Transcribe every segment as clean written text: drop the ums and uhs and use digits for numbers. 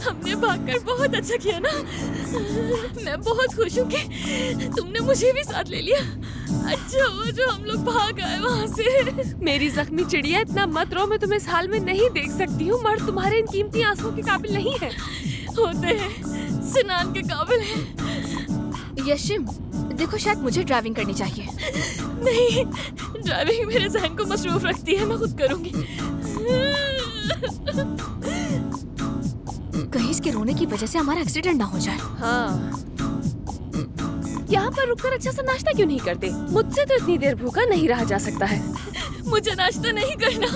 हमने भागकर बहुत अच्छा किया ना। मैं बहुत खुश हूँ कि तुमने मुझे भी साथ ले लिया। अच्छा हुआ जो हम लोग भाग आए वहाँ से। मेरी जख्मी चिड़िया, इतना मत रो, मैं तुम्हें इस हाल में नहीं देख सकती हूँ। मर्द तुम्हारे इन कीमती आंसुओं के काबिल नहीं है। होते हैं, सिनान के काबिल है। यशिम, देखो शायद मुझे ड्राइविंग करनी चाहिए। नहीं, ड्राइविंग मेरे जहन को मसरूफ रखती है, मैं खुद करूँगी। कहीं इसके रोने की वजह से हमारा एक्सीडेंट ना हो जाए। हाँ, यहाँ पर रुककर अच्छा सा नाश्ता क्यों नहीं करते? मुझसे तो इतनी देर भूखा नहीं रहा जा सकता है। मुझे नाश्ता नहीं करना।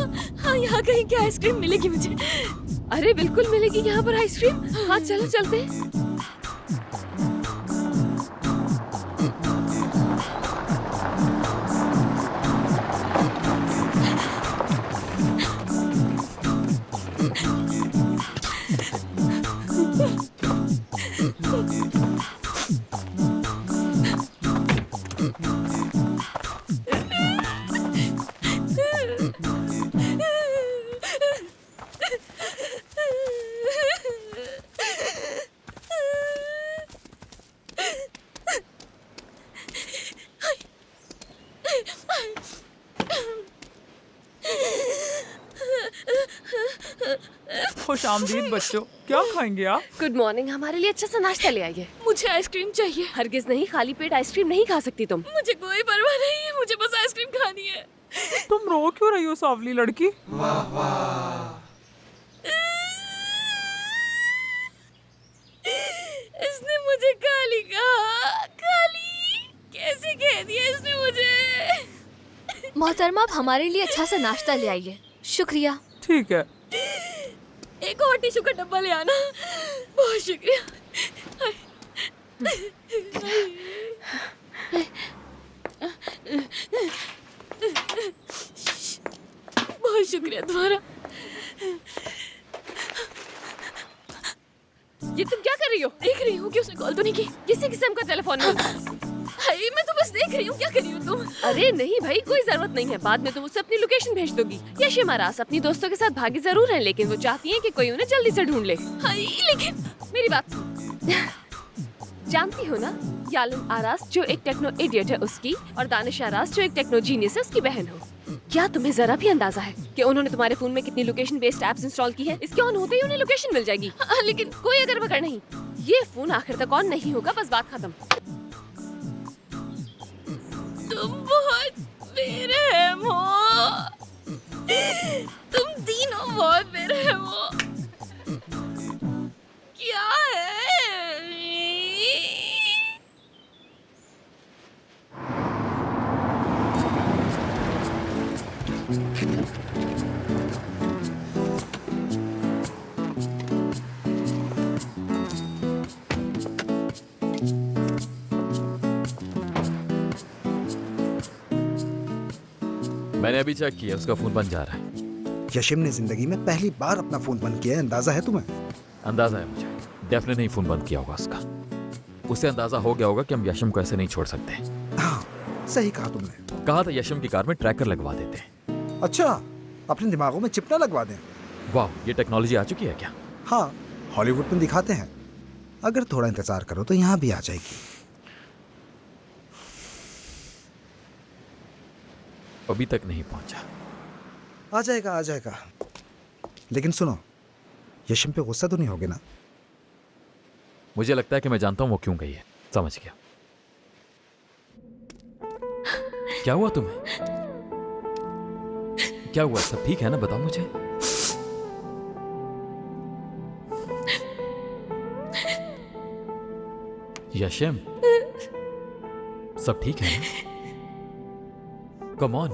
हाँ, यहाँ कहीं क्या आइसक्रीम मिलेगी मुझे? अरे बिल्कुल मिलेगी यहाँ पर आइसक्रीम। हाँ चलो चलते हैं। खुश आमदीद बच्चों, क्या खाएंगे आप? गुड मॉर्निंग, हमारे लिए अच्छा सा नाश्ता ले आइए। मुझे आइसक्रीम चाहिए। हरगिज नहीं, खाली पेट आइसक्रीम नहीं खा सकती तुम। मुझे कोई परवाह नहीं है, मुझे बस आइसक्रीम खानी है। तुम रो क्यों रही हो सावली लड़की? इसने मुझे काली कहा। काली कैसे कह दिया इसने मुझे? मोहतरमा, आप हमारे लिए अच्छा सा नाश्ता ले आइए। शुक्रिया। ठीक है। एक और टिश्यू का डब्बा ले आना। बहुत शुक्रिया। बहुत शुक्रिया तुम्हारा। ये तुम क्या कर रही हो? देख रही हूँ कि उसने कॉल तो नहीं की। किसी किस्म का टेलीफोन नहीं। हाय, मैं तो बस देख रही हूँ। क्या कर रही हो तुम? अरे नहीं भाई, कोई जरूरत नहीं है। बाद में तुम उससे अपनी लोकेशन भेज दोगी। यशिम आरास अपनी दोस्तों के साथ भागी जरूर हैं, लेकिन वो चाहती हैं कि कोई उन्हें जल्दी से ढूंढ ले। हाय, लेकिन मेरी बात सुन। जानती हो ना, यालुम आरास जो एक टेक्नो इडियट है उसकी, और दानिश आरास जो एक टेक्नो जीनियस है उसकी बहन हो। क्या तुम्हें जरा भी अंदाजा है कि उन्होंने तुम्हारे फोन में कितनी लोकेशन बेस्ड एप्स इंस्टॉल की है? इसके ऑन होते ही उन्हें लोकेशन मिल जाएगी। लेकिन कोई अगर बगैर नहीं, ये फोन आखिर तक ऑन नहीं होगा, बस बात खत्म। तुम बहुत बेरहम हो। तुम तीनों बहुत बेरहम हो। क्या है? मैंने अभी चेक किया, उसका फोन बंद जा रहा है। यशिम ने जिंदगी में पहली बार अपना फोन बंद किया है, अंदाजा है तुम्हें? अंदाजा है मुझे, डेफिनेटली नहीं फोन बंद किया होगा उसका। उसे अंदाजा हो गया होगा कि हम यशम को ऐसे नहीं छोड़ सकते। हाँ, सही कहा तुमने। कहा था यशम की कार में ट्रैकर लगवा देते हैं। अच्छा, अपने दिमागों में चिप ना लगवा दें। वाह, ये टेक्नोलॉजी आ चुकी है क्या? हाँ, हॉलीवुड में दिखाते हैं। अगर थोड़ा इंतजार करो तो यहाँ भी आ जाएगी। अभी तक नहीं पहुंचा। आ जाएगा, आ जाएगा। लेकिन सुनो, यशिम पे गुस्सा तो नहीं होगे ना? मुझे लगता है कि मैं जानता हूं वो क्यों गई है। समझ गया। क्या हुआ तुम्हें? क्या हुआ? सब ठीक है ना? बताओ मुझे। यशिम, सब ठीक है ना? कम ऑन,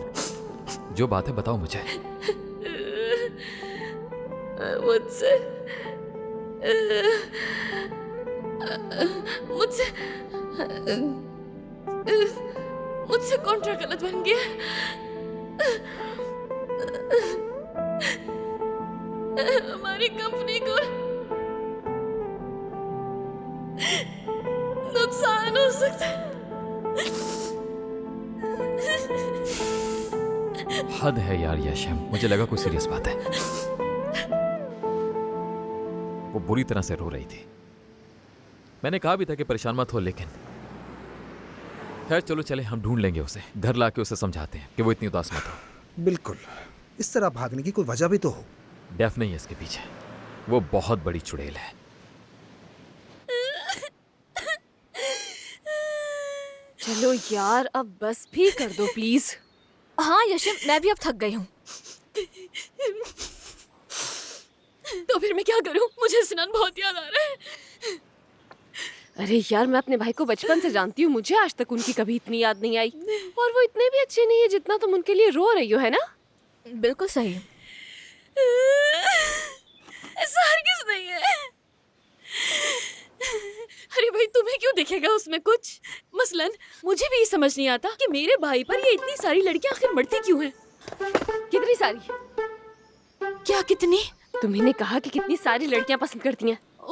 जो बात है बताओ मुझे। मुझसे मुझसे मुझसे कॉन्ट्रैक्ट गलत बन गया। हमारी कंपनी को नुकसान हो सकता है। हद है यार यशम, मुझे लगा कोई सीरियस बात है। वो बुरी तरह से रो रही थी। मैंने कहा भी था कि परेशान मत हो, लेकिन खैर चलो चले, हम ढूंढ लेंगे उसे, घर लाके उसे समझाते हैं कि वो इतनी उदास मत हो। बिल्कुल, इस तरह भागने की कोई वजह भी तो हो। डेफ नहीं है इसके पीछे, वो बहुत बड़ी चुड़ैल है। चलो यार, अब बस भी कर दो प्लीज। हाँ यशम, मैं भी अब थक गई हूँ। तो फिर मैं क्या करूं? मुझे सिनान बहुत याद आ रहा है। अरे यार, मैं अपने भाई को बचपन से जानती हूँ, मुझे आज तक उनकी कभी इतनी याद नहीं आई। और वो इतने भी अच्छे नहीं है जितना तुम उनके लिए रो रही हो, है ना? बिल्कुल सही। ऐसा हरगिज़ नहीं है। अरे भाई, तुम्हें क्यों दिखेगा उसमें कुछ? मसलन मुझे भी ये समझ नहीं आता कि मेरे भाई पर ये इतनी सारी लड़कियां आखिर मरती क्यों हैं? कितनी सारी? क्या कितनी? तुम्ही ने कहा कि कितनी सारी लड़कियां पसंद करती हैं। ओ,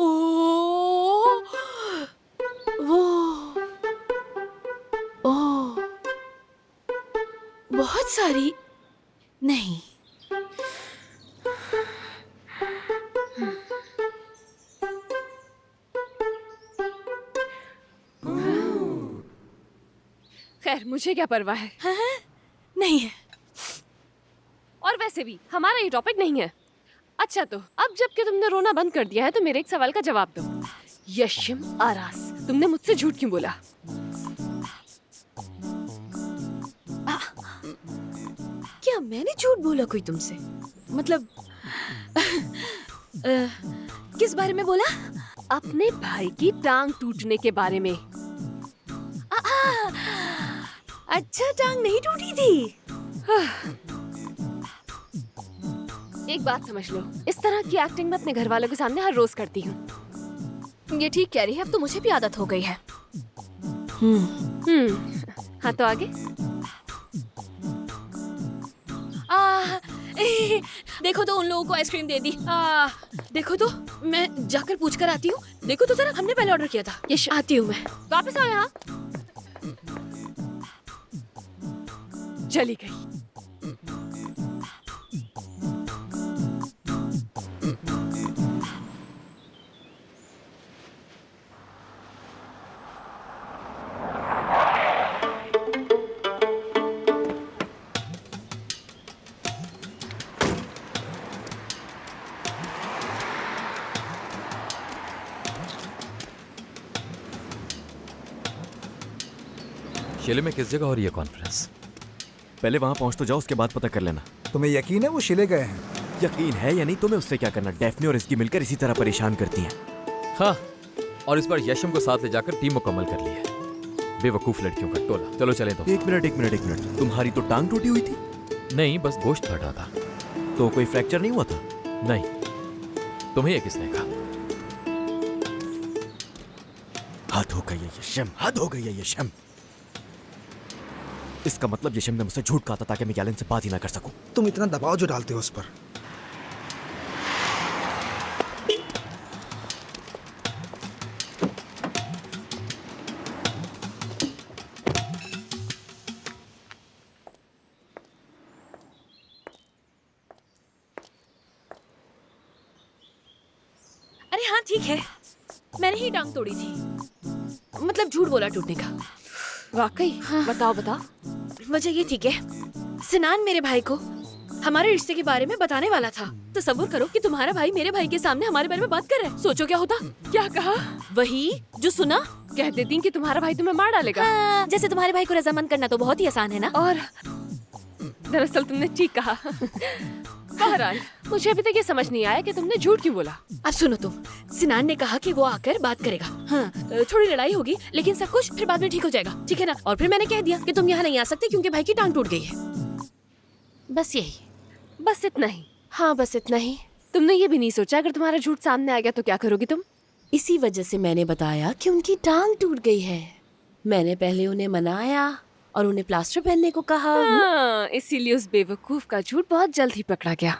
बहुत सारी नहीं। खैर, मुझे क्या परवाह है। नहीं है। और वैसे भी हमारा ये टॉपिक नहीं है। अच्छा, तो अब जबकि तुमने रोना बंद कर दिया है तो मेरे एक सवाल का जवाब दो। यशम आरास, तुमने मुझसे झूठ क्यों बोला? क्या मैंने झूठ बोला कोई तुमसे? मतलब किस बारे में बोला? अपने भाई की टांग टूटने के बारे में। अच्छा, टांग नहीं टूटी थी। एक बात समझ लो, इस तरह की एक्टिंग मैं अपने घर वालों के सामने हर रोज करती हूँ। ये ठीक कह रही है, अब तो मुझे भी आदत हो गई है। हाँ, तो आगे? देखो तो, उन लोगों को आइसक्रीम दे दी। देखो तो, मैं जाकर पूछ कर आती हूँ। देखो तो जरा, हमने पहले ऑर्डर किया था। यश, आती हूँ मैं। वापस आओ यहाँ। चली गई। शिले में किस जगह हो रही है कॉन्फ्रेंस? पहले वहां पहुंच तो जाओ, उसके बाद पता कर लेना। तुम्हें यकीन है वो शिले गए हैं? यकीन है या नहीं तुम्हें उससे क्या करना। डेफनी और इसकी मिलकर इसी तरह परेशान करती हैं। हाँ, और इस बार यशम को साथ ले जाकर टीम मुकम्मल कर ली है। बेवकूफ लड़कियों का टोला। चलो चले तो। एक मिनट, तुम्हारी तो टांग टूटी हुई थी? नहीं, बस गोश्त फटा था। तो कोई फ्रैक्चर नहीं हुआ था? नहीं। तुम्हें ये किसने कहा? हद हो गई है यशम, हद हो गई है यशम। इसका मतलब यशम ने मुझसे झूठ कहा था ताकि मैं यालन से बात ही ना कर सकूं। तुम इतना दबाव जो डालते हो उस पर। अरे हाँ, ठीक है, मैंने ही टांग तोड़ी थी। मतलब झूठ बोला टूटने का। वाकई? हाँ। बताओ। वजह ये ठीक है, सिनान मेरे भाई को हमारे रिश्ते के बारे में बताने वाला था। तसव्वुर करो कि तुम्हारा भाई मेरे भाई के सामने हमारे बारे में बात कर रहा है। सोचो क्या होता। क्या कहा? वही जो सुना। कह देती कि तुम्हारा भाई तुम्हें मार डालेगा। जैसे तुम्हारे भाई को रजामंद करना तो बहुत ही आसान है ना। और दरअसल तुमने ठीक कहा। बहरहाल, मुझे अभी तक ये समझ नहीं आया कि तुमने झूठ क्यों बोला। अब सुनो तुम, सिनान ने कहा कि वो आकर बात करेगा। हाँ, थोड़ी लड़ाई होगी, लेकिन सब कुछ फिर बाद में ठीक हो जाएगा, ठीक है ना? और फिर मैंने कह दिया कि तुम यहाँ नहीं आ सकते क्योंकि भाई की टांग टूट गई है। बस यही। बस इतना ही? हाँ, बस इतना ही। तुमने ये भी नहीं सोचा अगर तुम्हारा झूठ सामने आ गया तो क्या करोगी तुम? इसी वजह से मैंने बताया कि उनकी टांग टूट गई है। मैंने पहले उन्हें मनाया और उन्हें प्लास्टर पहनने को कहा। हाँ, इसीलिए उस बेवकूफ का झूठ बहुत जल्द ही पकड़ा गया।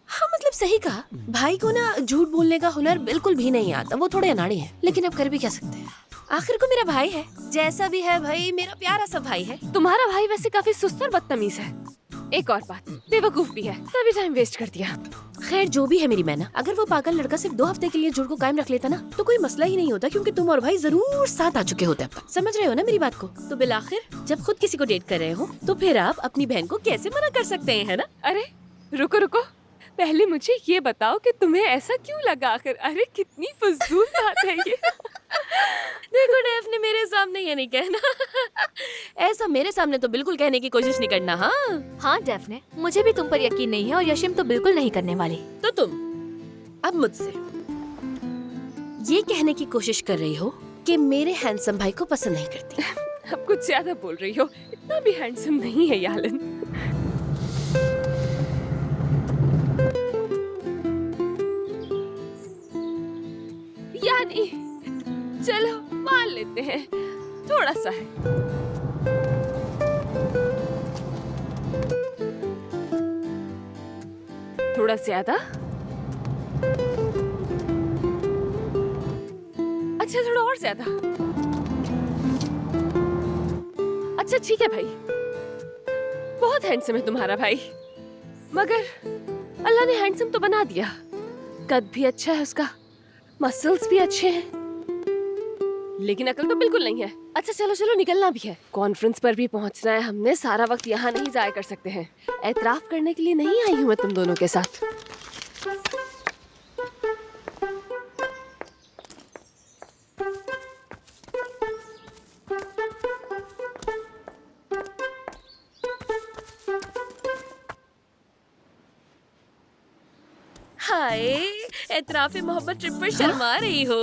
हाँ, मतलब सही कहा। भाई को ना झूठ बोलने का हुनर बिल्कुल भी नहीं आता। वो थोड़े अनाड़ी है, लेकिन अब कर भी क्या सकते हैं। आखिर को मेरा भाई है, जैसा भी है भाई, मेरा प्यारा सा भाई है। तुम्हारा भाई वैसे काफी सुस्त और बदतमीज है। एक और बात, बेवकूफ भी है, तभी टाइम वेस्ट कर दिया। खैर जो भी है मेरी मैना, अगर वो पागल लड़का सिर्फ 2 हफ्ते के लिए जुड़ को कायम रख लेता ना तो कोई मसला ही नहीं होता, क्योंकि तुम और भाई जरूर साथ आ चुके होते। अब समझ रहे हो ना मेरी बात को? तो बिलाखिर जब खुद किसी को डेट कर रहे हो तो फिर आप अपनी बहन को कैसे मना कर सकते हैं, है ना? अरे रुको रुको, पहले मुझे ये बताओ कि तुम्हें ऐसा क्यों लगा आखिर? अरे कितनी फजूल बात है ये। देखो डेफ ने मेरे सामने ये नहीं कहना। ऐसा मेरे सामने तो बिल्कुल कहने की कोशिश नहीं करना। हाँ डेफने, मुझे भी तुम पर यकीन नहीं है और यशिम तो बिल्कुल नहीं करने वाली। तो तुम अब मुझसे ये कहने की कोशिश कर रही हो कि मेरे हैंडसम भाई को पसंद नहीं करती? अब कुछ ज्यादा बोल रही हो, इतना भी हैंडसम नहीं है यालन। यानी चलो मान लेते हैं थोड़ा सा है। थोड़ा ज्यादा? अच्छा थोड़ा और ज्यादा? अच्छा ठीक है भाई, बहुत हैंडसम है तुम्हारा भाई, मगर अल्लाह ने हैंडसम तो बना दिया। कद भी अच्छा है उसका, मसल्स भी अच्छे हैं, लेकिन अकल तो बिल्कुल नहीं है। अच्छा चलो चलो निकलना भी है, कॉन्फ्रेंस पर भी पहुंचना है हमने, सारा वक्त यहाँ नहीं जाया कर सकते हैं। एतराफ करने के लिए नहीं आई हूँ मैं तुम दोनों के साथ। हाय, एतराफे मोहब्बत ट्रिप पर शर्मा रही हो।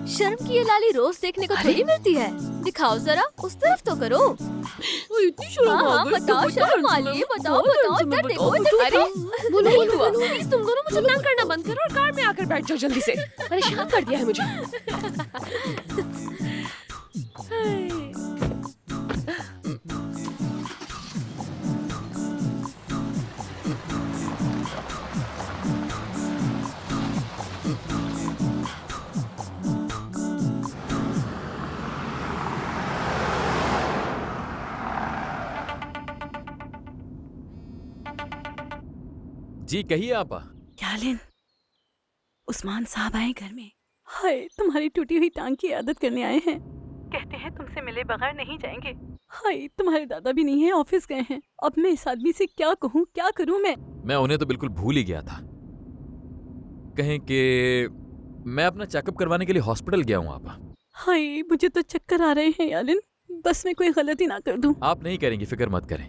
शर्म की ये लाली रोज देखने को थोड़ी मिलती है। दिखाओ जरा, उस तरफ तो करो। इतनी शर्म आ हाँ, गई, बताओ तुम शर्म वाली, बताओ बताओ, इधर देखो, इधर अरे देखो। वो नहीं हुआ। प्लीज तुम दोनों मुझे तंग करना बंद करो और कार में आकर बैठ जाओ जल्दी से। परेशान कर दिया है मुझे। जी कहिए आपा। यालिन, उस्मान साहब आए घर में। हाय, तुम्हारी टूटी हुई टांग की आदत करने आए हैं। कहते हैं तुमसे मिले बगैर नहीं जाएंगे। हाय, तुम्हारे दादा भी नहीं है, ऑफिस गए हैं। अब मैं इस आदमी से क्या कहूँ, क्या करूँ मैं उन्हें तो बिल्कुल भूल ही गया था। कहें कि मैं अपना चेकअप करवाने के लिए हॉस्पिटल गया हूँ आपा। हाय, मुझे तो चक्कर आ रहे हैं यालिन, बस मैं कोई गलती ना कर दूं। आप नहीं करेंगी, फिक्र मत करें,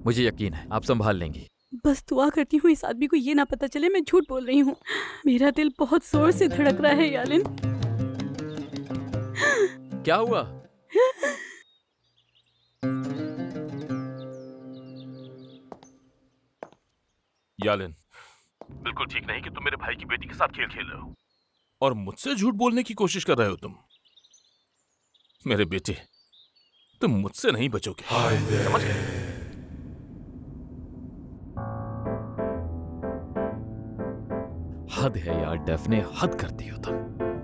मुझे यकीन है आप संभाल लेंगी। बस दुआ करती हूँ इस आदमी को ये ना पता चले मैं झूठ बोल रही हूँ। मेरा दिल बहुत जोर से धड़क रहा है यालिन। क्या हुआ? यालिन, बिल्कुल ठीक नहीं कि तुम मेरे भाई की बेटी के साथ खेल खेल रहे हो और मुझसे झूठ बोलने की कोशिश कर रहे हो। तुम मेरे बेटे, तुम मुझसे नहीं बचोगे, समझ गए? हद है यार डेफने, हद करती हो तुम।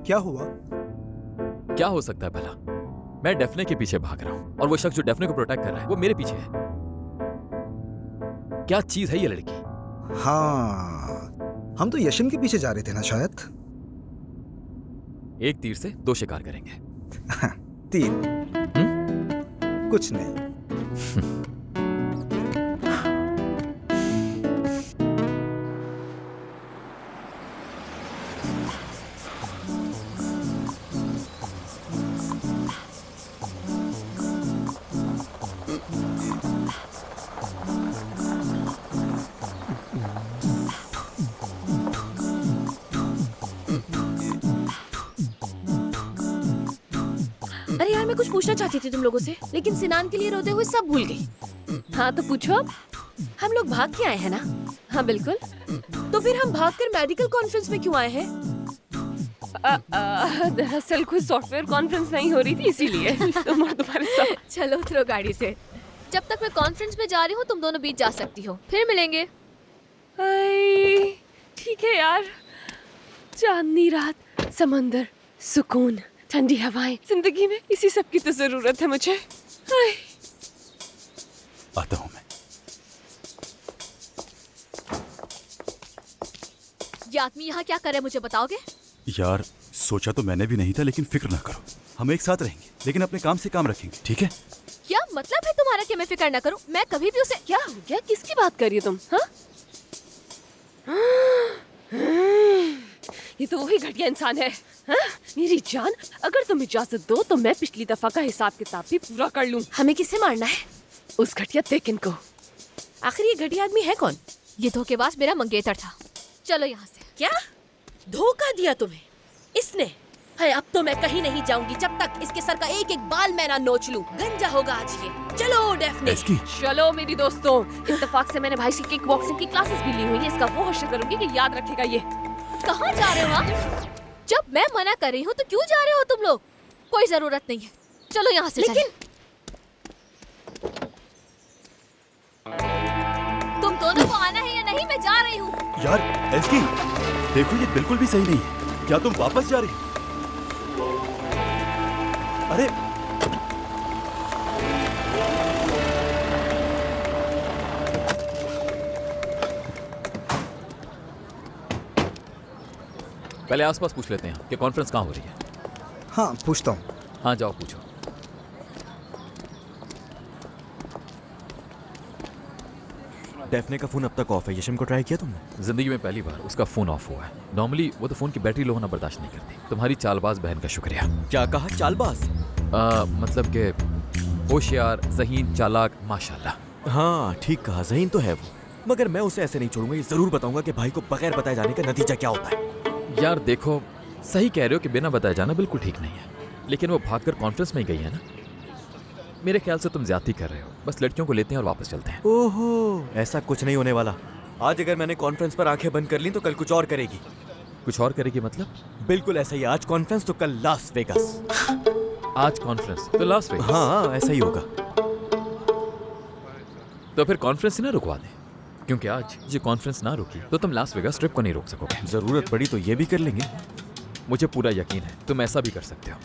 क्या हुआ? क्या हो सकता है भला? मैं डेफने के पीछे भाग रहा हूं और वो शख्स जो डेफने को प्रोटेक्ट कर रहा है वो मेरे पीछे है। क्या चीज है ये लड़की? हाँ, हम तो यशिम के पीछे जा रहे थे ना शायद। एक तीर से 2 शिकार करेंगे। 3 कुछ नहीं। अरे यार, मैं कुछ पूछना चाहती थी तुम लोगों से, लेकिन सिनान के लिए रोते हुए सब भूल गई। हाँ तो पूछो अब। हम लोग भाग के आए हैं ना? हाँ बिल्कुल। तो फिर हम भागकर मेडिकल कॉन्फ्रेंस में क्यों आए हैं? दरअसल कोई सॉफ्टवेयर कॉन्फ्रेंस नहीं हो रही थी इसीलिए। तुम और तुम्हारे साथ। चलो उतरो गाड़ी से। जब तक मैं कॉन्फ्रेंस में जा रही हूँ तुम दोनों बीच जा सकती हो, फिर मिलेंगे। ठीक है यार, चांदनी रात, समंदर, सुकून, ठंडी हवाएं, जिंदगी में इसी सब की तो जरूरत है मुझे। आता हूं मैं। ये आदमी यहाँ क्या करे मुझे बताओगे? यार सोचा तो मैंने भी नहीं था, लेकिन फिक्र ना करो, हम एक साथ रहेंगे, लेकिन अपने काम से काम रखेंगे, ठीक है? क्या मतलब है तुम्हारा कि मैं फिक्र ना करूं? मैं कभी भी उसे क्या हो गया? किसकी बात कर रही हो तुम? हाँ? ये तो वही घटिया इंसान है। हाँ? मेरी जान, अगर तुम इजाजत दो तो मैं पिछली दफा का हिसाब किताब भी पूरा कर लूं। हमें किसे मारना है? उस घटिया तेकिन को। आखिर ये घटिया आदमी है कौन? ये धोखेबाज मेरा मंगेतर था। चलो यहाँ से। क्या धोखा दिया तुम्हें इसने? है, अब तो मैं कहीं नहीं जाऊंगी जब तक इसके सर का एक एक बाल मैं ना नोच लूं। गंजा होगा आज ये। चलो डेफने। चलो मेरी दोस्तों, इत्तेफाक से मैंने भाई से किक बॉक्सिंग की क्लासेस भी ली हुई है। इसका वो हश्र करूंगी कि याद रखेगा ये। कहाँ जा रहे हो आप? जब मैं मना कर रही हूँ तो क्यों जा रहे हो तुम लोग? कोई जरूरत नहीं है, चलो यहाँ से। लेकिन तुम दोनों को आना है या नहीं? मैं जा रही हूँ। यार एस्की, देखो ये बिल्कुल भी सही नहीं है। क्या तुम वापस जा रही हो? अरे पहले आसपास पूछ लेते हैं कि कॉन्फ्रेंस कहाँ हो रही है। हाँ पूछता हूँ। हाँ जाओ पूछो। डेफने का फोन अब तक ऑफ है। यशम को ट्राई किया तुमने? जिंदगी में पहली बार उसका फोन ऑफ हुआ है। नॉर्मली वो तो फोन की बैटरी लो होना बर्दाश्त नहीं करती। तुम्हारी चालबाज बहन का शुक्रिया। क्या कहा? चालबाज? मतलब कि होशियार, ज़हीन, चालाक, माशाल्लाह। हाँ ठीक कहा, ज़हीन तो है वो, मगर मैं उसे ऐसे नहीं छोड़ूंगा। ये जरूर बताऊंगा कि भाई को बगैर बताए जाने का नतीजा क्या होता है। यार देखो, सही कह रहे हो कि बिना बताए जाना बिल्कुल ठीक नहीं है, लेकिन वो भागकर कॉन्फ्रेंस में ही गई है ना। मेरे ख्याल से तुम ज्यादती कर रहे हो। बस लड़कियों को लेते हैं और वापस चलते हैं। ओहो, ऐसा कुछ नहीं होने वाला। आज अगर मैंने कॉन्फ्रेंस पर आंखें बंद कर ली तो कल कुछ और करेगी। कुछ और करेगी मतलब? बिल्कुल ऐसा ही। आज कॉन्फ्रेंस तो कल लास वेगास। आज कॉन्फ्रेंस तो लास वेगास? हाँ ऐसा ही होगा। तो फिर कॉन्फ्रेंस ही ना रुकवा दें, क्योंकि आज ये कॉन्फ्रेंस ना रुकी तो तुम लास वेगास ट्रिप को नहीं रोक सकोगे। जरूरत पड़ी तो ये भी कर लेंगे। मुझे पूरा यकीन है तुम ऐसा भी कर सकते हो।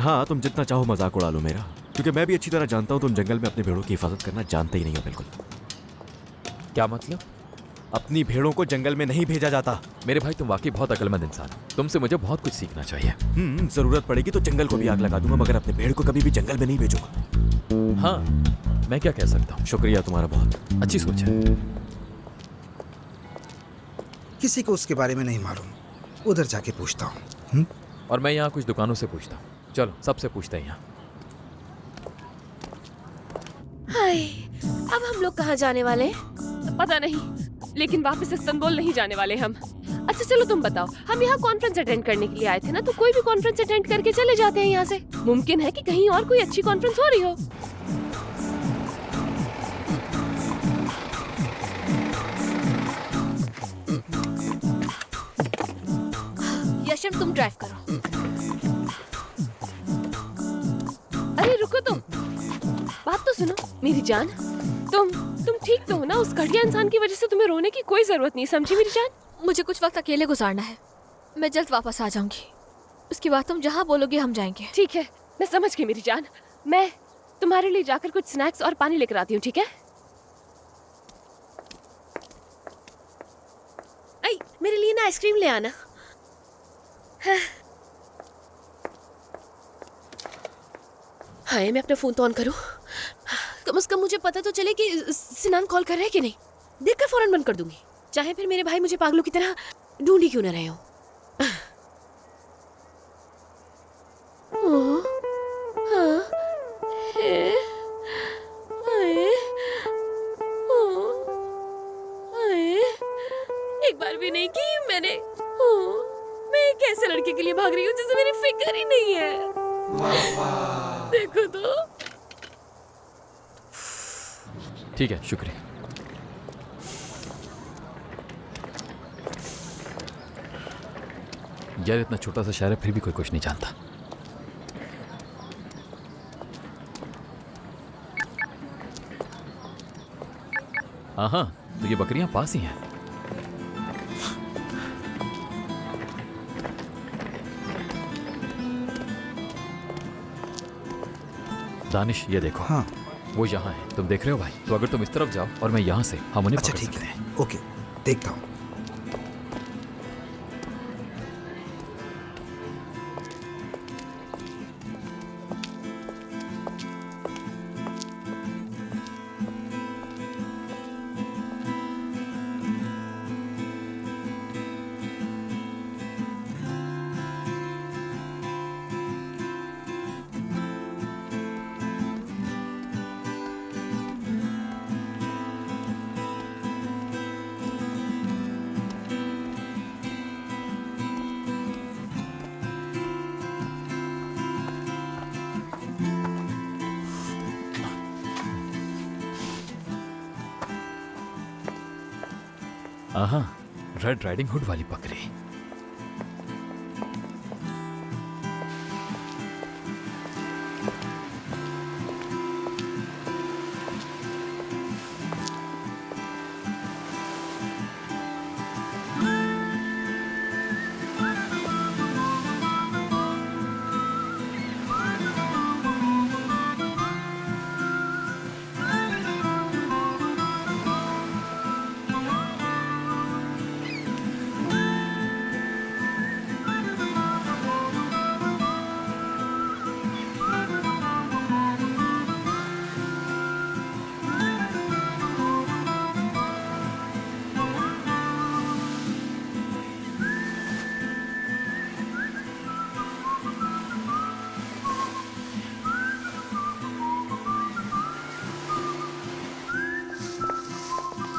हाँ तुम जितना चाहो मजाक उड़ा लो मेरा, क्योंकि मैं भी अच्छी तरह जानता हूँ तुम जंगल में अपने भेड़ों की हिफाजत करना जानते ही नहीं हो बिल्कुल। क्या मतलब? अपनी भेड़ों को जंगल में नहीं भेजा जाता। मेरे भाई तुम वाकई बहुत अक्लमंद इंसान हो। तुमसे मुझे बहुत कुछ सीखना चाहिए। जरूरत पड़ेगी तो जंगल को भी आग लगा दूंगा, मगर अपने भेड़ को कभी भी जंगल में नहीं भेजूंगा। हाँ मैं क्या कह सकता हूँ। शुक्रिया तुम्हारा, बहुत अच्छी सोच है। किसी को उसके बारे में नहीं मालूम, उधर जाके पूछता हूँ। और मैं यहाँ कुछ दुकानों से पूछता हूँ। चलो सबसे पूछते हैं यहाँ। हाय, अब हम लोग कहाँ जाने वाले हैं? पता नहीं, लेकिन वापस इस्तांबुल नहीं जाने वाले हम। अच्छा चलो तुम बताओ, हम यहाँ कॉन्फ्रेंस अटेंड करने के लिए आए थे ना, तो कोई भी कॉन्फ्रेंस अटेंड करके चले जाते हैं यहाँ से। मुमकिन है कि कहीं और कोई अच्छी कॉन्फ्रेंस हो रही हो। यशम तुम ड्राइव करो। अरे रुको तुम, बात तो सुनो मेरी जान। तुम ठीक तो हो ना? उस घटिया इंसान की वजह से तुम्हें रोने की कोई जरूरत नहीं, समझी मेरी जान? मुझे कुछ वक्त अकेले गुजारना है, मैं जल्द वापस आ जाऊंगी। उसके बाद तुम जहाँ बोलोगे हम जाएंगे। ठीक है, मैं समझ गई मेरी जान। मैं तुम्हारे लिए जाकर कुछ स्नैक्स और पानी लेकर आती हूँ, ठीक है? आई, मेरे लिए ना आइसक्रीम ले आना। हाय, मैं अपना फोन तो ऑन करूं। कम से कम मुझे पता तो चले कि सिनान कॉल कर रहा है कि नहीं। देखकर फौरन बंद कर दूंगी, चाहे फिर मेरे भाई मुझे पागलों की तरह ढूंढी क्यों ना रहे हो। एक बार भी नहीं की मैंने। मैं एक ऐसे लड़के के लिए भाग रही हूँ जिसे मेरी फिक्र ही नहीं है। देखो तो। ठीक है, शुक्रिया। यार इतना छोटा सा शहर है फिर भी कोई कुछ नहीं जानता। हाँ, तो ये बकरियां पास ही हैं। दानिश ये देखो। हाँ वो यहाँ है, तुम देख रहे हो भाई? तो अगर तुम इस तरफ जाओ और मैं यहाँ से, हम उन्हें अच्छा पकड़ ठीक सकते है, हैं। ओके देखता हूँ। हाँ, रेड राइडिंग हुड वाली बकरी।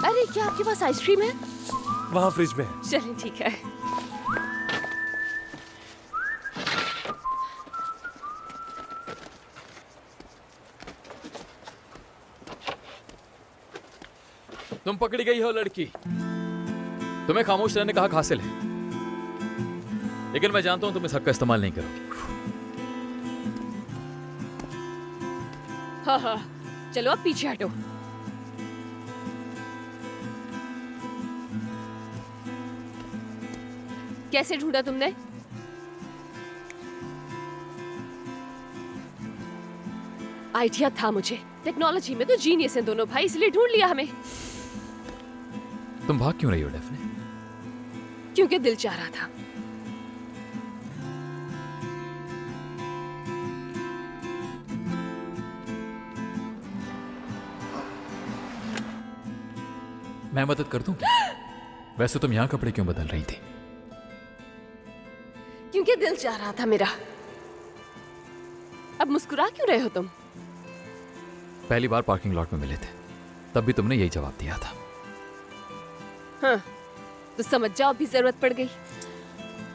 अरे क्या आपके पास आइसक्रीम है? वहाँ फ्रिज में है। चलिए ठीक है। तुम पकड़ी गई हो लड़की। तुम्हें खामोश रहने का हक हासिल है, लेकिन मैं जानता हूं तुम इस हक का इस्तेमाल नहीं करोगी। हाँ हाँ, चलो अब पीछे हटो। कैसे ढूंढा तुमने? आइडिया था मुझे। टेक्नोलॉजी में तो जीनियस हैं दोनों भाई, इसलिए ढूंढ लिया हमें। तुम भाग क्यों रही हो डेफने? क्योंकि दिल चाह रहा था। मैं मदद कर दूं क्या? वैसे तुम यहां कपड़े क्यों बदल रही थी? क्योंकि दिल चाह रहा था मेरा। अब मुस्कुरा क्यों रहे हो तुम? पहली बार पार्किंग लॉट में मिले थे, तब भी तुमने यही जवाब दिया था। हाँ, तो समझ जाओ अभी जरूरत पड़ गई।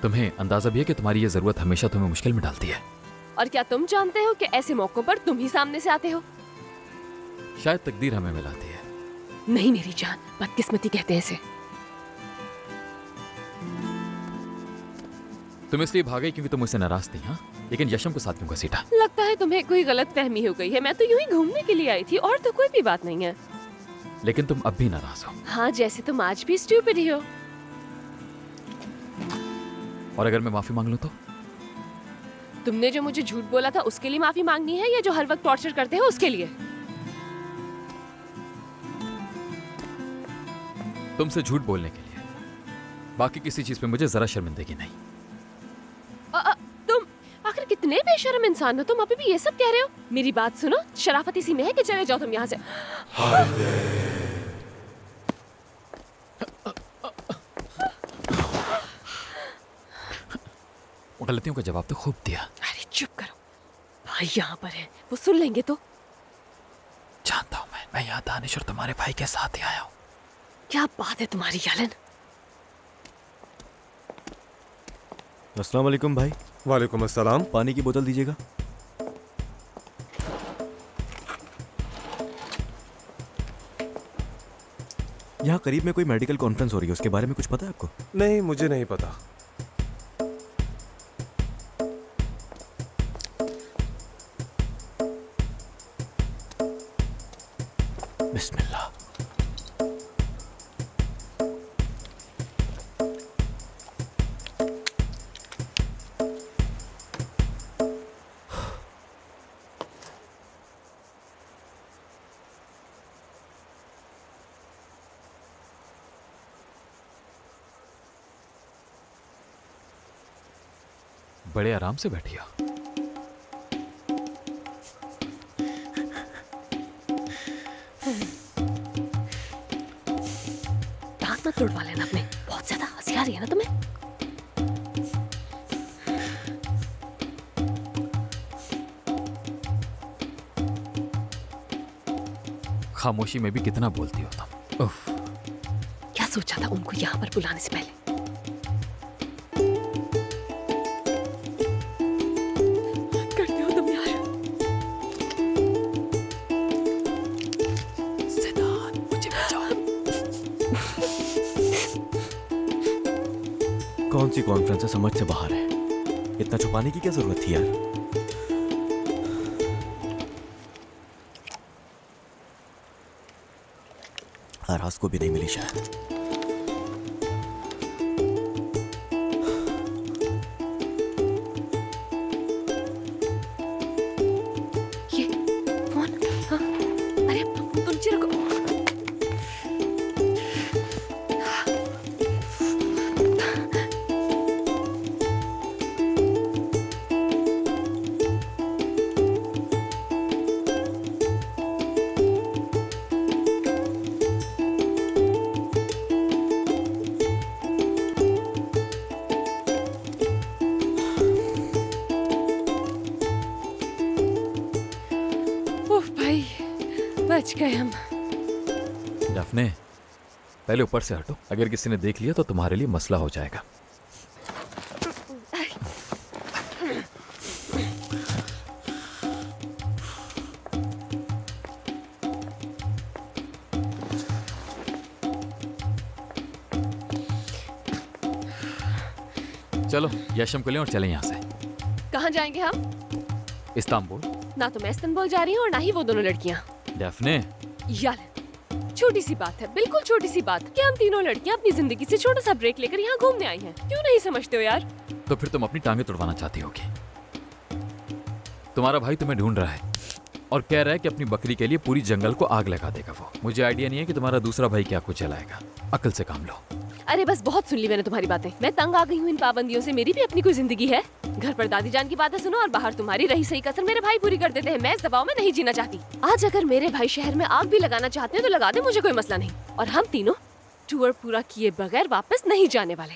तुम्हें अंदाजा भी है कि तुम्हारी ये जरूरत हमेशा तुम्हें मुश्किल में डालती है। और क्या तुम जानते हो कि ऐसे मौकों पर तुम ही सामने से आते हो? शायद तकदीर हमें मिलाती है। नहीं मेरी जान, बदकिस्मती कहते हैं इसे। तुम इसलिए भागे क्योंकि तुम मुझसे नाराज थी, हाँ? लेकिन यशम को साथ क्यों घसीटा? लगता है तुम्हें कोई गलत फहमी हो गई है। मैं तो यूं ही घूमने के लिए आई थी, और तो कोई भी बात नहीं है। लेकिन तुम अब भी नाराज हो। हाँ, जैसे तुम आज भी स्टूपिड ही हो। और अगर मैं माफी मांग लूं तो? तुमने जो मुझे झूठ बोला था उसके लिए माफी मांगनी है, या जो हर वक्त टॉर्चर करते हो उसके लिए? तुमसे झूठ बोलने के लिए। बाकी किसी चीज पे मुझे जरा शर्मिंदगी नहीं। तुम आखिर कितने बेशर्म इंसान हो तुम, अभी भी ये सब कह रहे हो? मेरी बात सुनो, शराफत इसी में है कि चले जाओ तुम यहाँ से। गलतियों का जवाब तो खूब दिया। अरे चुप करो, भाई यहाँ पर है, वो सुन लेंगे तो। जानता हूँ मैं यहाँ दानिश और तुम्हारे भाई के साथ ही आया हूँ। क्या बात है तुम्हारी यालन। अस्सलाम वालेकुम भाई। वालेकुम अस्सलाम। पानी की बोतल दीजिएगा। यहाँ करीब में कोई मेडिकल कॉन्फ्रेंस हो रही है, उसके बारे में कुछ पता है आपको? नहीं, मुझे नहीं पता। बिस्मिल्लाह। बड़े आराम से बैठी हो। दांत मत तोड़वा लेना अपने, बहुत ज्यादा हंसी आ रही है ना तुम्हें। खामोशी में भी कितना बोलती हो तुम। उफ। क्या सोचा था उनको यहाँ पर बुलाने से पहले? करते हो तुम यार। सिद्धार्थ, मुझे बचाओ। कौन सी कॉन्फ्रेंस है, समझ से बाहर है। इतना छुपाने की क्या जरूरत थी यार। आरास को भी नहीं मिली शायद। ये फोन, हाँ, अरे तुम चिरको। उफ भाई, बच गए हम। डफने, पहले ऊपर से हटो। अगर किसी ने देख लिया तो तुम्हारे लिए मसला हो जाएगा। चलो यशम को लें और चलें यहाँ से। कहाँ जाएंगे हम? इस्तांबुल। ना तो मैं इस्तांबुल जा रही हूँ और ना ही वो दोनों लड़कियाँ। डैफ्ने, यार छोटी सी बात है, बिल्कुल छोटी सी बात कि हम तीनों लड़कियाँ अपनी जिंदगी से छोटा सा ब्रेक लेकर यहाँ घूमने आई हैं। क्यों नहीं समझते हो यार? तो फिर तुम अपनी टांगे तुड़वाना चाहती होगी। तुम्हारा भाई तुम्हें ढूंढ रहा है और कह रहा है कि अपनी बकरी के लिए पूरी जंगल को आग लगा देगा वो। मुझे आइडिया नहीं है कि तुम्हारा दूसरा भाई क्या कुछ चलाएगा। अकल से काम लो। अरे बस बहुत सुन ली मैंने तुम्हारी बातें। मैं तंग आ गई हूँ इन पाबंदियों से। मेरी भी अपनी कोई जिंदगी है। घर पर दादी जान की बातें सुनो और बाहर तुम्हारी रही सही कसर मेरे भाई पूरी कर देते हैं। मैं इस दबाव में नहीं जीना चाहती। आज अगर मेरे भाई शहर में आग भी लगाना चाहते हैं तो लगा दे, मुझे कोई मसला नहीं। और हम तीनों टूर पूरा किए बगैर वापस नहीं जाने वाले।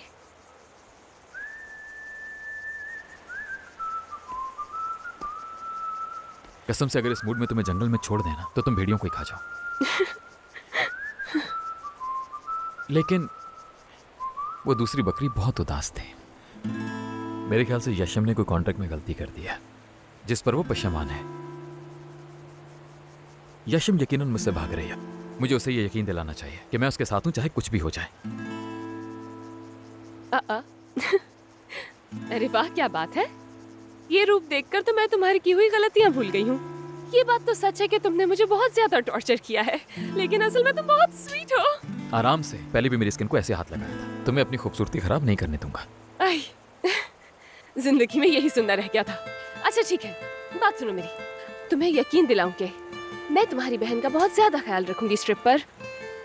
कसम से अगर इस मूड में तुम्हें जंगल में छोड़ देना तो तुम भेड़ियों को ही खा जाओ। लेकिन वो दूसरी बकरी बहुत उदास थी। मेरे ख्याल से यशम ने कोई कॉन्ट्रैक्ट में गलती कर दी है जिस पर वो पशेमान है। यशम यकीनन मुझसे भाग रही है। मुझे उसे ये यकीन दिलाना चाहिए कि मैं उसके साथ हूं चाहे कुछ भी हो जाए। अरे वाह, क्या बात है। ये रूप देखकर तो मैं तुम्हारी की हुई गलतियां भूल गई हूँ। ये बात तो सच है कि तुमने मुझे बहुत ज्यादा टॉर्चर किया है, लेकिन असल में तुम बहुत स्वीट हो। आराम से, पहले भी मेरी स्किन को ऐसे हाथ लगाया था। तुम्हें अपनी खूबसूरती खराब नहीं करने दूंगा। आई, जिंदगी में यही सुनना रह गया था। अच्छा ठीक है, बात सुनो मेरी। तुम्हें यकीन दिलाऊं कि मैं तुम्हारी बहन का बहुत ज्यादा ख्याल रखूंगी इस ट्रिप पर।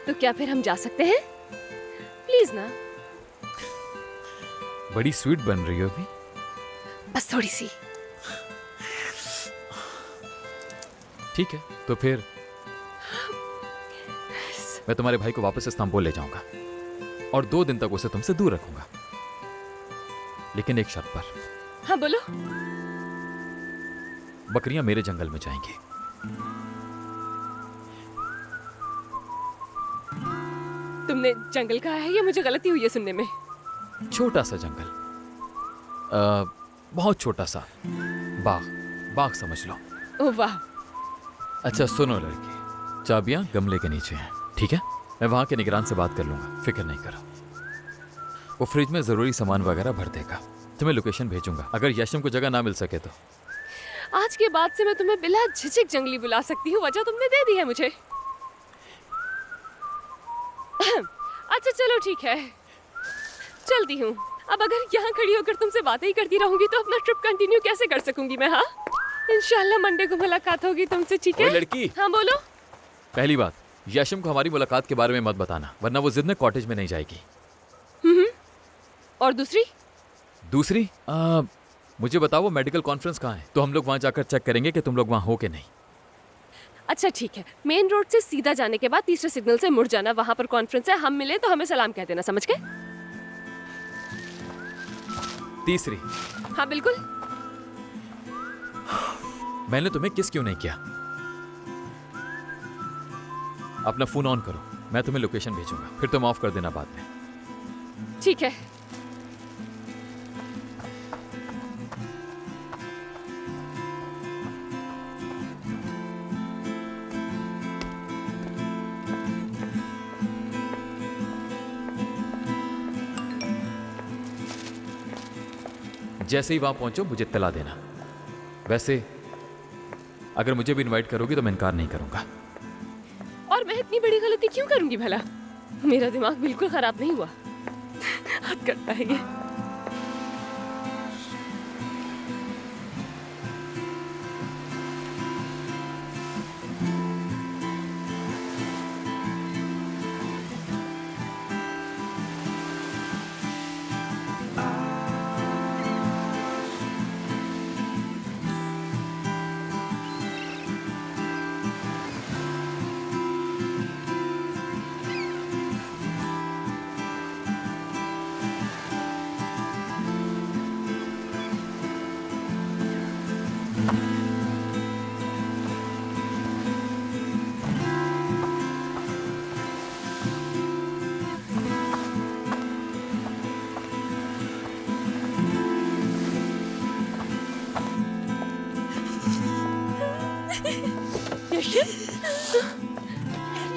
तो क्या फिर हम जा सकते हैं? प्लीज ना। बड़ी स्वीट बन रही हो अभी। बस थोड़ी सी। ठीक है, तो फिर मैं तुम्हारे भाई को वापस इस्तांबुल ले जाऊंगा और 2 दिन तक उसे तुमसे दूर रखूंगा, लेकिन एक शर्त पर। हाँ बोलो। बकरियां मेरे जंगल में जाएंगी। तुमने जंगल कहा है या मुझे गलती हुई है सुनने में? छोटा सा जंगल, बहुत छोटा सा बाग समझ लो। ओह वाह। अच्छा सुनो लड़की, चाबियां गमले के नीचे हैं, ठीक है? मैं वहां के निगरान से बात कर लूंगा, फिक्र नहीं करो। वो फ्रिज में जरूरी सामान वगैरह भर देगा। तुम्हें लोकेशन भेजूंगा। अगर यशम को जगह ना मिल सके तो आज के बाद से मैं तुम्हें बिला झिझक जंगली बुला सकती हूँ। वजह तुमने दे दी है मुझे। अच्छा चलो ठीक है, चलती हूँ। अब अगर यहाँ खड़ी होकर तुमसे बातें ही करती रहूंगी तो अपना ट्रिप कंटिन्यू कैसे कर सकूंगी मैं? हाँ, इंशाल्लाह मंडे को मुलाकात होगी तुमसे, ठीक है? ओए लड़की। हाँ बोलो। पहली बात, यशम को हमारी मुलाकात के बारे में मत बताना, वरना वो जिद में कॉटेज में नहीं जाएगी। और दूसरी? मुझे बताओ वो मेडिकल कॉन्फ्रेंस कहाँ है, तो हम लोग वहाँ जाकर चेक करेंगे कि तुम लोग वहाँ हो कि नहीं। अच्छा ठीक है, मेन रोड से सीधा जाने के बाद तीसरे सिग्नल से मुड़ जाना, वहाँ पर कॉन्फ्रेंस है। हम मिले तो हमें सलाम कह देना, समझ गए? तीसरी? हाँ बिल्कुल। मैंने तुम्हें किस क्यों नहीं किया? अपना फोन ऑन करो, मैं तुम्हें लोकेशन भेजूंगा, फिर तुम ऑफ कर देना बाद में। ठीक है। जैसे ही वहां पहुंचो मुझे इत्तला देना। वैसे अगर मुझे भी इनवाइट करोगी तो मैं इनकार नहीं करूंगा। और मैं इतनी बड़ी गलती क्यों करूंगी भला? मेरा दिमाग बिल्कुल खराब नहीं हुआ। हद करता है ये।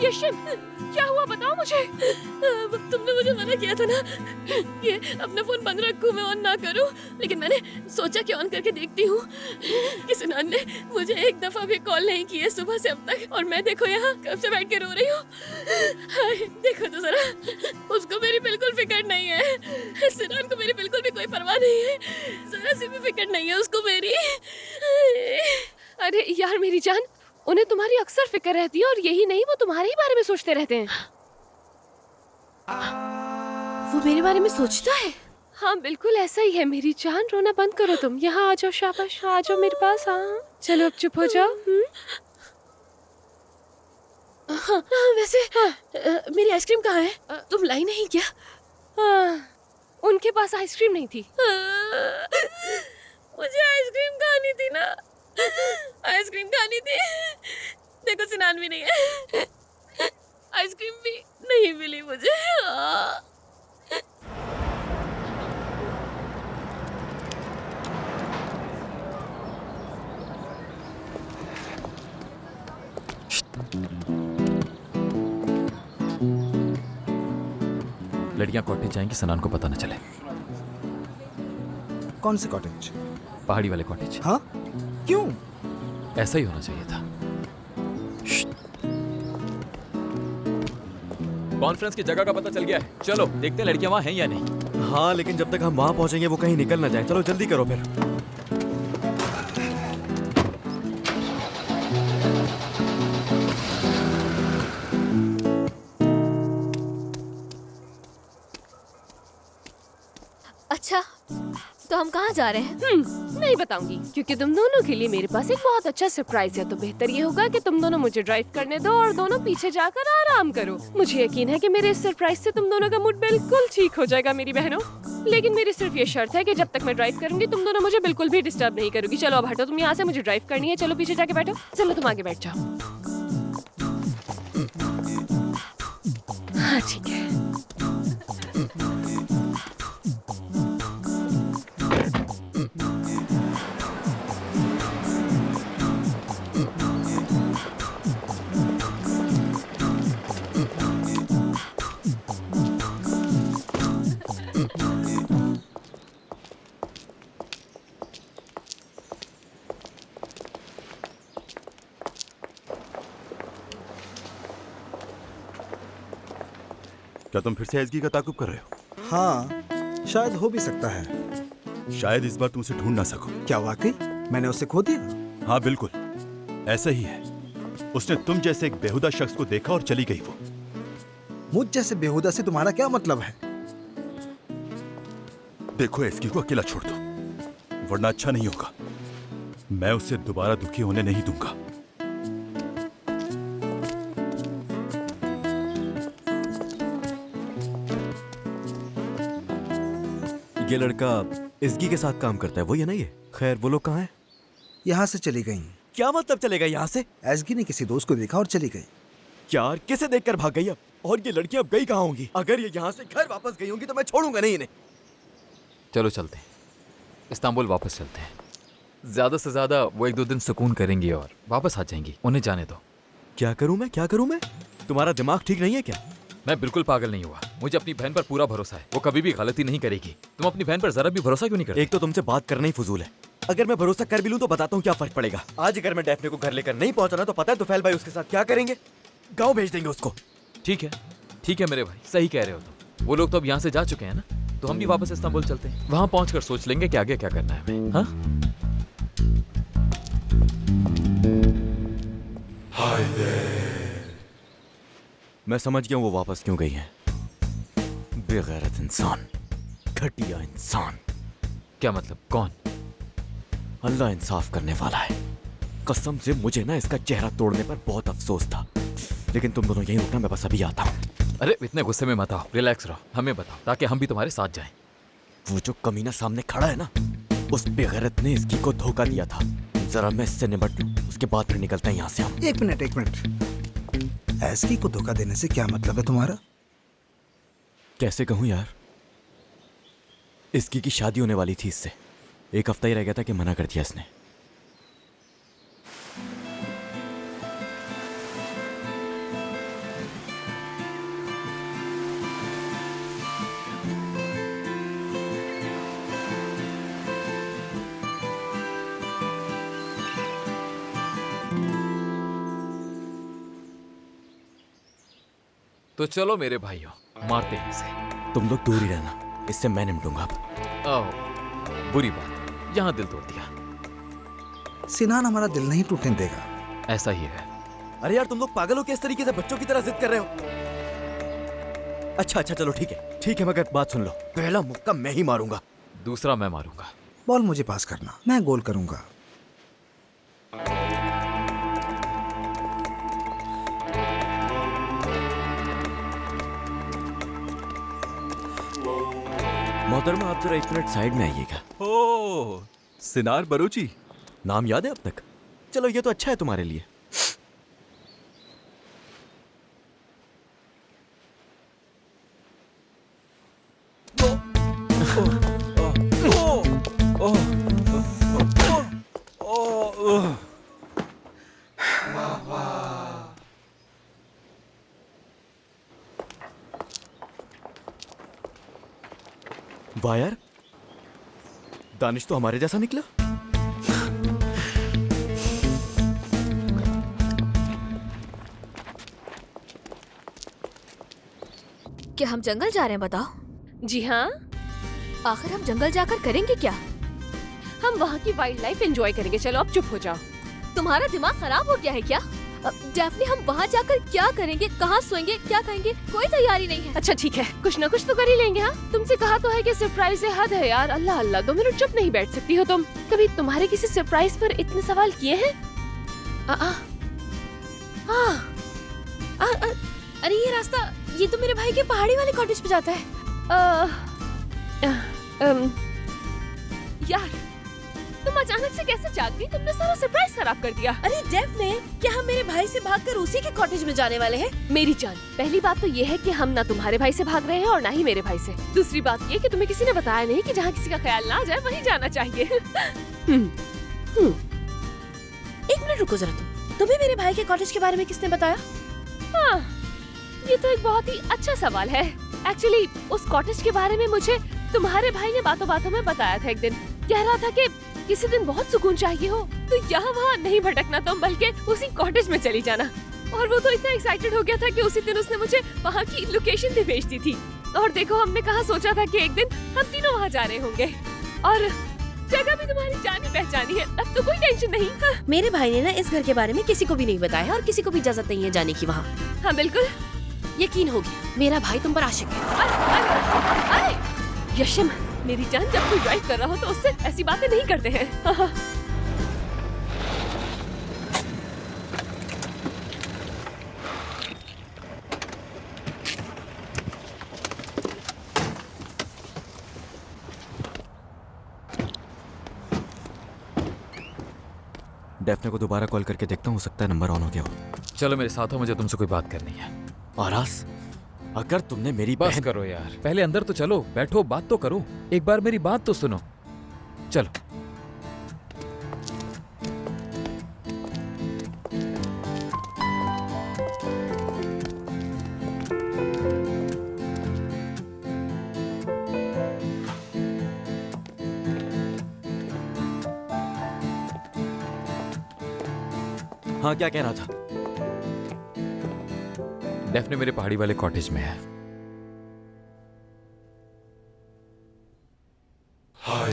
यशिन, क्या हुआ बताओ मुझे। तुमने मुझे मना किया था ना ये अपना फोन बंद रखूं, मैं ऑन ना करूं, लेकिन मैंने सोचा कि ऑन करके देखती हूँ कि सिनान ने मुझे एक दफा भी कॉल नहीं की है सुबह से अब तक, और मैं देखो यहाँ कब से बैठ के रो रही हूँ। देखो तो जरा, उसको मेरी बिल्कुल फिक्र नहीं है। सिनान को मेरी बिल्कुल भी कोई परवाह नहीं है, जरा सी भी फिक्र नहीं है उसको मेरी। अरे यार मेरी जान, उन्हें तुम्हारी अक्सर फिक्र रहती है, और यही नहीं वो तुम्हारे ही बारे में सोचते रहते हैं। वो मेरे बारे में सोचता है? हाँ बिल्कुल ऐसा ही है मेरी जान। रोना बंद करो तुम, यहाँ आ जाओ, शाबाश आ जाओ मेरे पास। हाँ चलो अब चुप हो जाओ। हाँ, वैसे मेरी आइसक्रीम कहाँ है? तुम लाई नहीं क्या? उनके पास आइसक्रीम नहीं थी। मुझे आइसक्रीम खानी थी ना, आइसक्रीम खानी थी। देखो सिनान भी नहीं है, आइसक्रीम भी नहीं मिली मुझे। लड़कियां कॉटेज जाएंगी, सनान को पता न चले। कौन से कॉटेज? पहाड़ी वाले कॉटेज। हाँ क्यों? ऐसा ही होना चाहिए था। कॉन्फ्रेंस की जगह का पता चल गया है, चलो देखते हैं लड़कियां वहां हैं या नहीं। हाँ लेकिन जब तक हम वहां पहुंचेंगे वो कहीं निकल ना जाए। चलो जल्दी करो फिर। अच्छा तो हम कहाँ जा रहे हैं? नहीं बताऊंगी, क्योंकि तुम दोनों के लिए मेरे पास एक बहुत अच्छा सरप्राइज है। तो बेहतर ये होगा कि तुम दोनों मुझे ड्राइव करने दो और दोनों पीछे जाकर आराम करो। मुझे यकीन है कि मेरे इस सरप्राइज से तुम दोनों का मूड बिल्कुल ठीक हो जाएगा मेरी बहनों। लेकिन मेरी सिर्फ ये शर्त है कि जब तक मैं ड्राइव करूंगी तुम दोनों मुझे बिल्कुल भी डिस्टर्ब नहीं करोगी। चलो अब हटो तुम यहाँ से, मुझे ड्राइव करनी है। चलो पीछे जाके बैठो। चलो तुम आगे बैठ जाओ। हाँ ठीक है। क्या तुम फिर से एसगी का ताकुब कर रहे हो? हाँ शायद हो भी सकता है। शायद इस बार तुमसे ढूंढ ना सकूं। क्या वाकई मैंने उसे खो दिया? हाँ बिल्कुल ऐसा ही है। उसने तुम जैसे एक बेहुदा शख्स को देखा और चली गई। वो मुझ जैसे बेहुदा से तुम्हारा क्या मतलब है? देखो एसगी को अकेला छोड़ दो, वरना अच्छा नहीं होगा। मैं उसे दोबारा दुखी होने नहीं दूंगा। ये लड़का इसगी के साथ काम करता है, वो ये नहीं है? खैर वो लोग कहाँ हैं? यहाँ से चली गई। क्या मतलब चलेगा यहाँ से? एसगी ने किसी दोस्त को देखा और चली गई। यार किसे देखकर भाग गई अब? और ये लड़की अब गई कहाँ होंगी? अगर ये यहाँ से घर वापस गई होंगी तो मैं छोड़ूंगा नहीं इन्हें। चलो चलते हैं, इस्तांबुल वापस चलते हैं। ज्यादा से ज्यादा वो 1-2 दिन सुकून करेंगी और वापस आ जाएंगी। उन्हें जाने दो। क्या करूं मैं, क्या करूं मैं? तुम्हारा दिमाग ठीक नहीं है क्या? मैं बिल्कुल पागल नहीं हुआ। मुझे अपनी बहन पर पूरा भरोसा है, वो कभी भी गलती नहीं करेगी। तुम अपनी बहन पर जरा भी भरोसा क्यों नहीं करते? एक तो तुमसे बात करना ही फजूल है। अगर मैं भरोसा कर भी लूं तो बताता हूँ क्या फर्क पड़ेगा। आज अगर मैं डैफ्ने को घर लेकर नहीं पहुंचा ना तो पता है तुफैल भाई उसके साथ क्या करेंगे? गाँव भेज देंगे उसको। ठीक है मेरे भाई, सही कह रहे हो तुम। वो लोग तो अब यहाँ से जा चुके हैं ना, तो हम भी वापस इस्तांबुल चलते हैं। वहां पहुंचकर सोच लेंगे कि आगे क्या करना है हमें। हाँ? मैं समझ गया हूँ वो वापस क्यों गई है। बेगैरत इंसान, घटिया इंसान। क्या मतलब? कौन? अल्लाह इंसाफ करने वाला है। कसम से मुझे ना इसका चेहरा तोड़ने पर बहुत अफसोस था, लेकिन तुम दोनों यहीं रुकना, मैं बस अभी आता हूँ। अरे इतने गुस्से में मत आओ, रिलैक्स रहो, हमें बताओ ताकि हम भी तुम्हारे साथ जाएं। वो जो कमीना सामने खड़ा है ना, उस बेगैरत ने इसकी को धोखा दिया था। जरा मैं इससे निपट लूं, उसके बाद फिर निकलते हैं यहाँ से हम। एक मिनट। एस्की को धोखा देने से क्या मतलब है तुम्हारा? कैसे कहूँ यार, इसकी की शादी होने वाली थी इससे। एक हफ्ता ही रह गया था कि मना कर दिया इसने। तो चलो मेरे भाइयों, मारते हैं इसे। तुम लोग दूर ही रहना, इससे मैं निपटूंगा अब। ओह, बुरी बात, यहाँ दिल तोड़ दिया। सिनान हमारा दिल नहीं टूटने देगा। ऐसा ही है। अरे यार तुम लोग पागल हो किस तरीके से बच्चों की तरह जिद कर रहे हो? अच्छा चलो ठीक है, मगर बात सुन लो, पहला मुक्का मैं ही मारूंगा, दूसरा मैं मारूंगा। बॉल मुझे पास करना, मैं गोल करूंगा। मोहतरमा आप जरा 1 मिनट साइड में आइएगा। ओह, सिनार बरूची, नाम याद है अब तक? चलो ये तो अच्छा है तुम्हारे लिए। वाह यार, दानिश तो हमारे जैसा निकला। क्या हम जंगल जा रहे हैं? बताओ। जी हाँ, आखिर हम जंगल जाकर करेंगे क्या? हम वहाँ की वाइल्ड लाइफ एंजॉय करेंगे। चलो अब चुप हो जाओ। तुम्हारा दिमाग खराब हो गया है क्या? डैफ्ने, हम वहाँ जाकर क्या करेंगे? कहाँ सोएंगे? क्या खाएंगे? कोई तैयारी नहीं है। अच्छा ठीक है, कुछ ना कुछ तो कर ही लेंगे। हाँ, तुमसे कहा तो है कि सरप्राइज है, हद है यार। अल्लाह अल्लाह, 2 मिनट चुप नहीं बैठ सकती हो तुम? कभी तुम्हारे किसी सरप्राइज पर इतने सवाल किए हैं? अरे ये रास्ता, ये तो मेरे भाई के पहाड़ी वाले कॉटेज पे जाता है। यार तुम अचानक से कैसे जाग गई? तुमने सारा सरप्राइज खराब कर दिया। अरे डैफ्ने, क्या हम मेरे भाई से भागकर उसी के कॉटेज में जाने वाले हैं? मेरी जान, पहली बात तो ये है कि हम ना तुम्हारे भाई से भाग रहे हैं और ना ही मेरे भाई से। दूसरी बात ये कि तुम्हें किसी ने बताया नहीं कि जहाँ किसी का ख्याल ना आ जाए वहीं जाना चाहिए। 1 मिनट रुको जरा, तुम्हें मेरे भाई के कॉटेज के बारे में किसने बताया? हाँ, ये तो एक बहुत ही अच्छा सवाल है। एक्चुअली उस कॉटेज के बारे में मुझे तुम्हारे भाई ने बातों बातों में बताया था। एक दिन कह रहा था कि किसी दिन बहुत सुकून चाहिए हो तो यहाँ वहाँ नहीं भटकना तुम, बल्कि उसी कॉटेज में चली जाना। और वो तो इतना एक्साइटेड हो गया था कि उसी दिन उसने मुझे वहाँ की लोकेशन भी भेज दी थी। और देखो, हमने कहा सोचा था कि एक दिन हम तीनों वहाँ जा रहे होंगे, और जगह भी तुम्हारी जानी पहचानी है। अब तो कोई टेंशन नहीं। हाँ। मेरे भाई ने ना इस घर के बारे में किसी को भी नहीं बताया और किसी को भी इजाजत नहीं है जाने की वहाँ। हाँ बिल्कुल, यकीन हो गया, मेरा भाई तुम पर आशिक है। अरे यशम, मेरी जान, जब कोई ड्राइव कर रहा हो तो उससे ऐसी बातें नहीं करते हैं। डेफने को दोबारा कॉल करके देखता हूँ, हो सकता है नंबर ऑन हो गया हो। चलो मेरे साथ हो, मुझे तुमसे कोई बात करनी है। आरास, अगर तुमने मेरी बस करो यार, पहले अंदर तो चलो, बैठो, बात तो करो, एक बार मेरी बात तो सुनो। चलो। हाँ, क्या कह रहा था? डेफने मेरे पहाड़ी वाले कॉटेज में है। हाय